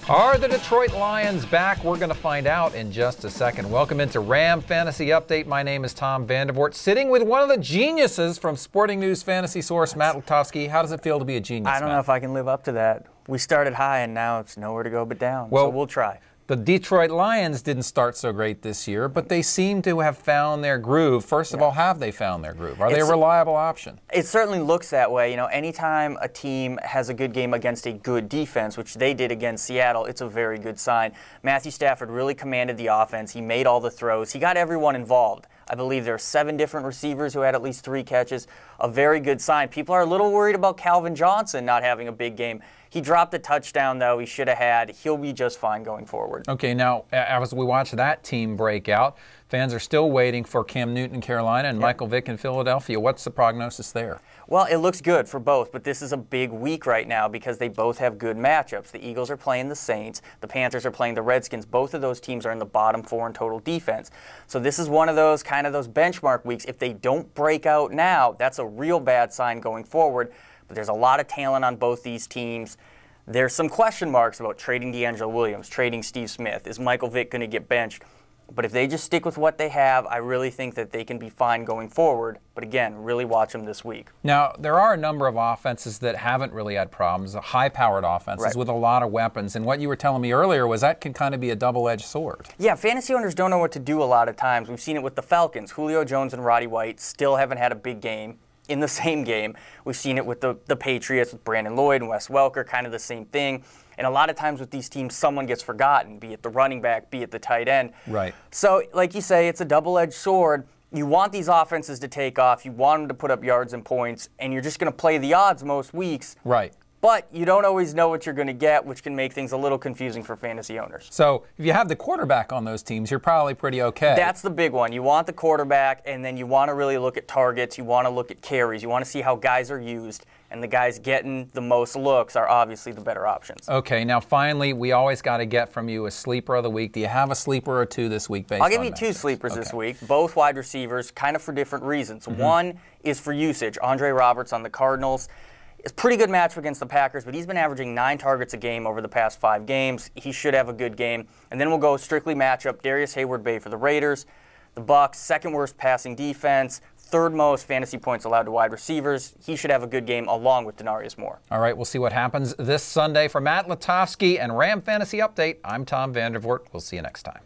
Are the Detroit Lions back? We're going to find out in just a second. Welcome into Ram Fantasy Update. My name is Tom Vandervoort, sitting with one of the geniuses from Sporting News Fantasy Source, Matt Lutovsky. How does it feel to be a genius, I don't know if I can live up to that. We started high, and now it's nowhere to go but down, so we'll try. The Detroit Lions didn't start so great this year, but they seem to have found their groove. First of all, have they found their groove? Are they a reliable option? It certainly looks that way. You know, anytime a team has a good game against a good defense, which they did against Seattle, it's a very good sign. Matthew Stafford really commanded the offense. He made all the throws. He got everyone involved. I believe there are 7 different receivers who had at least 3 catches. A very good sign. People are a little worried about Calvin Johnson not having a big game. He dropped a touchdown, though, he should have had. He'll be just fine going forward. Okay, now, as we watch that team break out, fans are still waiting for Cam Newton in Carolina and Michael Vick in Philadelphia. What's the prognosis there? Well, it looks good for both, but this is a big week right now because they both have good matchups. The Eagles are playing the Saints. The Panthers are playing the Redskins. Both of those teams are in the bottom 4 in total defense. So this is one of those kind of those benchmark weeks. If they don't break out now, that's a real bad sign going forward. But there's a lot of talent on both these teams. There's some question marks about trading D'Angelo Williams, trading Steve Smith. Is Michael Vick going to get benched? But if they just stick with what they have, I really think that they can be fine going forward. But again, really watch them this week. Now, there are a number of offenses that haven't really had problems, high-powered offenses with a lot of weapons. And what you were telling me earlier was that can kind of be a double-edged sword. Yeah, fantasy owners don't know what to do a lot of times. We've seen it with the Falcons. Julio Jones and Roddy White still haven't had a big game. In the same game, we've seen it with the Patriots, with Brandon Lloyd and Wes Welker, kind of the same thing. And a lot of times with these teams, someone gets forgotten, be it the running back, be it the tight end. Right. So, like you say, it's a double-edged sword. You want these offenses to take off. You want them to put up yards and points, and you're just going to play the odds most weeks. Right. But you don't always know what you're going to get, which can make things a little confusing for fantasy owners. So if you have the quarterback on those teams, you're probably pretty okay. That's the big one. You want the quarterback, and then you want to really look at targets. You want to look at carries. You want to see how guys are used, and the guys getting the most looks are obviously the better options. Okay, now finally, we always got to get from you a sleeper of the week. Do you have a sleeper or 2 this week based on I'll give you 2 sleepers this week, both wide receivers, kind of for different reasons. One is for usage. Andre Roberts on the Cardinals. It's a pretty good match against the Packers, but he's been averaging 9 targets a game over the past 5 games. He should have a good game. And then we'll go strictly matchup. Darius Hayward-Bay for the Raiders. The Bucs, 2nd worst passing defense, 3rd most fantasy points allowed to wide receivers. He should have a good game along with Denarius Moore. All right, we'll see what happens this Sunday. For Matt Lutovsky and Ram Fantasy Update, I'm Tom Vandervoort. We'll see you next time.